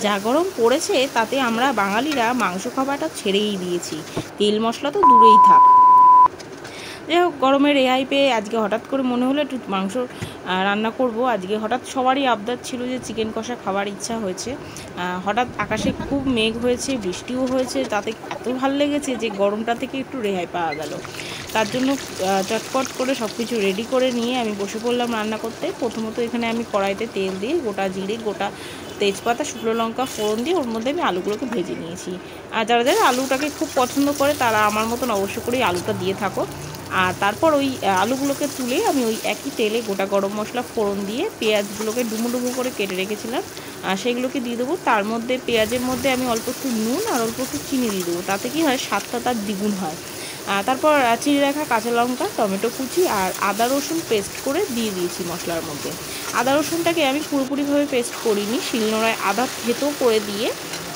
যা গরম পড়েছে তাতে আমরা বাঙালিরা মাংস খাওয়াটা ছেড়েই দিয়েছি, তেল মশলা তো দূরেই থাক। যাই হোক, গরমে রেহাই পেয়ে আজকে হঠাৎ করে মনে হলো একটু মাংস রান্না করব। আজকে হঠাৎ সবারই আবদার ছিল যে চিকেন কষা খাওয়ার ইচ্ছা হয়েছে। হঠাৎ আকাশে খুব মেঘ হয়েছে, বৃষ্টিও হয়েছে, তাতে এত ভালো লেগেছে যে গরমটা থেকে একটু রেহাই পাওয়া গেল। তার জন্য চটপট করে সব কিছু রেডি করে নিয়ে আমি বসে পড়লাম রান্না করতে। প্রথমত এখানে আমি কড়াইতে তেল দিয়ে গোটা জিরে, গোটা তেজপাতা, শুকনো লঙ্কা ফোড়ন দিয়ে ওর মধ্যে আমি আলুগুলোকে ভেজে নিয়েছি। আর যারা যারা আলুটাকে খুব পছন্দ করে তারা আমার মতন অবশ্য করেই আলুটা দিয়ে থাকো। আর তারপর ওই আলুগুলোকে তুলে আমি ওই একই তেলে গোটা গরম মশলা ফোড়ন দিয়ে পেঁয়াজগুলোকে ডুমো ডুমো করে কেটে রেখেছিলাম সেগুলোকে দিয়ে দেবো। তার মধ্যে পেঁয়াজের মধ্যে আমি অল্প একটু নুন আর অল্প একটু চিনি দিয়ে দেবো, তাতে কি হয় স্বাদটা তার দ্বিগুণ হয়। তারপর চিড়ে রাখা কাঁচা লঙ্কা, টমেটো কুচি আর আদা রসুন পেস্ট করে দিয়ে দিয়েছি মশলার মধ্যে। আদা রসুনটাকে আমি পুরোপুরিভাবে পেস্ট করিনি, শিলনোড়ায় আদা থেতো করে দিয়ে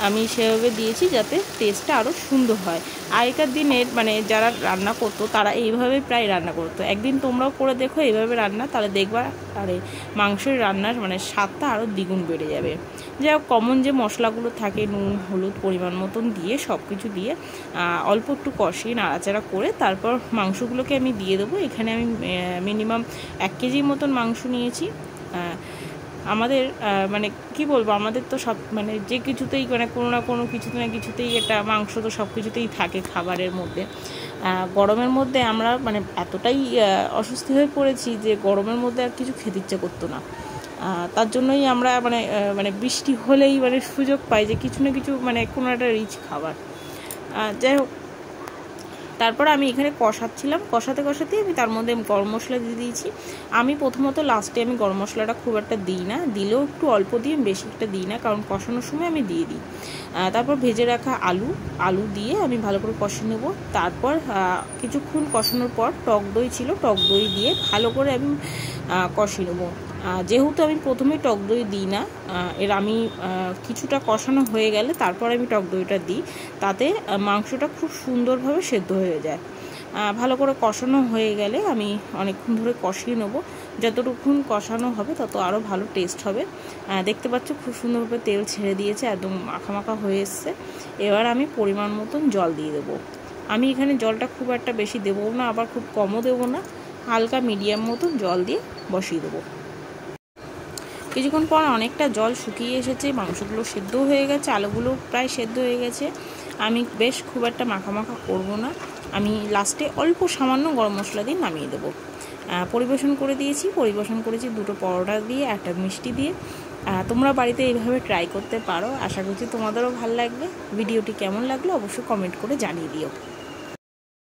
আমি সেভাবে দিয়েছি যাতে টেস্টটা আরও সুন্দর হয়। আগেকার দিনের মানে যারা রান্না করতো তারা এইভাবে প্রায় রান্না করতো। একদিন তোমরাও করে দেখো এইভাবে রান্না, তাহলে দেখবা আরে মাংসের রান্নার মানে স্বাদটা আরও দ্বিগুণ বেড়ে যাবে। যাই হোক, কমন যে মশলাগুলো থাকে নুন হলুদ পরিমাণ মতন দিয়ে সব কিছু দিয়ে অল্প একটু কষিয়ে নাড়াচাড়া করে তারপর মাংসগুলোকে আমি দিয়ে দেবো। এখানে আমি মিনিমাম 1 কেজির মতন মাংস নিয়েছি। আমাদের মানে কি বলবো, আমাদের তো সব মানে যে কিছুতেই মানে কোনো না কোনো কিছুতে না কিছুতেই এটা মাংস তো সব কিছুতেই থাকে খাবারের মধ্যে। গরমের মধ্যে আমরা মানে এতটাই অসুস্থ হয়ে পড়েছি যে গরমের মধ্যে আর কিছু খেতে ইচ্ছে করতো না। তার জন্যই আমরা মানে মানে বৃষ্টি হলেই মানে সুযোগ পাই যে কিছু না কিছু মানে কোনো একটা রিচ খাবার। যাই হোক, তারপর আমি এখানে কষাচ্ছিলাম, কষাতে কষাতে আমি তার মধ্যে গরম মশলা দিয়ে দিয়েছি। আমি প্রথমত লাস্টে আমি গরম মশলাটা খুব একটা দিই না, দিলেও একটু অল্প দিয়ে বেশি একটা দিই না, কারণ কষানোর সময় আমি দিয়ে দিই। তারপর ভেজে রাখা আলু দিয়ে আমি ভালো করে কষিয়ে নেব। তারপর কিছুক্ষণ কষানোর পর টক দই ছিল, টক দই দিয়ে ভালো করে আমি কষিয়ে নেবো। যেহেতু আমি প্রথমে টক দই দিই না, আমি কিছুটা কষানো হয়ে গেলে তারপর আমি টক দইটা দিই, তাতে মাংসটা খুব সুন্দরভাবে সেদ্ধ হয়ে যায়। ভালো করে কষানো হয়ে গেলে আমি অনেকক্ষণ ধরে কষিয়ে নেবো। যতটুকুন কষানো হবে তত আরও ভালো টেস্ট হবে। দেখতে পাচ্ছ খুব সুন্দরভাবে তেল ছেড়ে দিয়েছে, একদম মাখা মাখা হয়ে এসছে। এবার আমি পরিমাণ মতন জল দিয়ে দেবো। আমি এখানে জলটা খুব একটা বেশি দেবো না, আবার খুব কমও দেবো না, হালকা মিডিয়াম মতন জল দিয়ে বসিয়ে দেবো। কিছুক্ষণ পর অনেকটা জল শুকিয়ে এসেছে, মাংসগুলো সেদ্ধ হয়ে গেছে, আলুগুলো প্রায় সেদ্ধ হয়ে গেছে। আমি বেশ খুব একটা মাখা মাখা করবো না, আমি লাস্টে অল্প সামান্য গরম মশলা দিয়ে নামিয়ে দেবো। পরিবেশন করে দিয়েছি, পরিবেশন করেছি 2টো পরোটা দিয়ে, একটা মিষ্টি দিয়ে। তোমরা বাড়িতে এইভাবে ট্রাই করতে পারো, আশা করছি তোমাদেরও ভালো লাগবে। ভিডিওটি কেমন লাগলো অবশ্যই কমেন্ট করে জানিয়ে দিও।